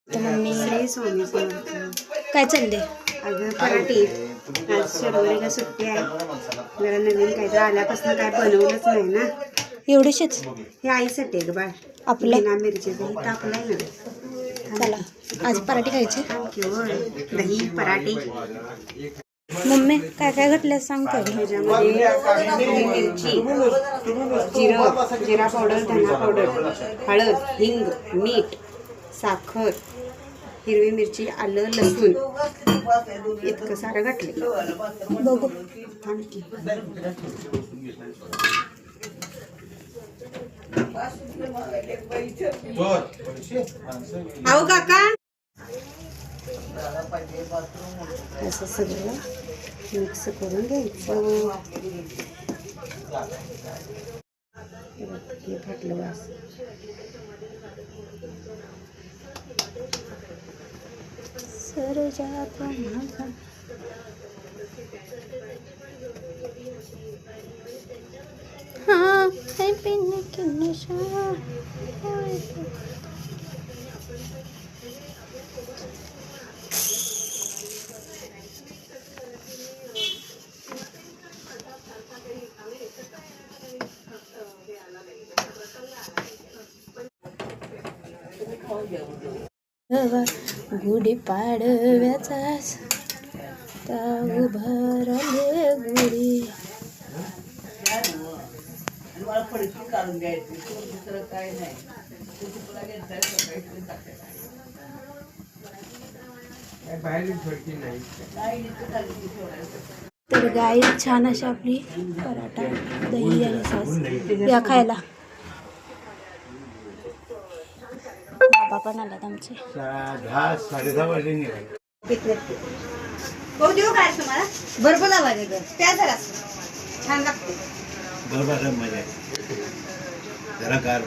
तर मम्मी श्री स्वामी समर्थ. काय चाललंय? अगं पराठे आज शर्वरीला सुट्टी आहे. जरा नवीन काहीतरी आल्यापासून काय बनवलंच नाही ना. एवढेशेच हे आईसाठी आहे ग बाळ. आपलं? बिना मिरचीचं हे टाकलंय ना. चला आज पराठे खायचे. थँक्यू. दही पराठे. मम्मी काय काय घातलं सांग तर. ह्याच्यामध्ये हिरवी मिरची, जिरा पावडर, धना पावडर, हळद, हिंग, मीठ, साखर, हिरवी मिरची, आलं, लसूण इतकं सारं घातले. बघू. आणखी अहो काका असं सगळं मिक्स करून घ्यायचं. हे फाटलं वास. हाँ है पीने की नशा. गुढी पाडव्याचाच उभारले गुढी. तर गाई छान अशी आपली पराठा दही आणि सॉस या खायला. बाबा पण आल्यात आमचे. 10-10:30 वाजले निघाले. हो देऊ काय तुम्हाला बरोबर आवाज त्या जरा छान लागते. बरोबर मजा आहे जरा गार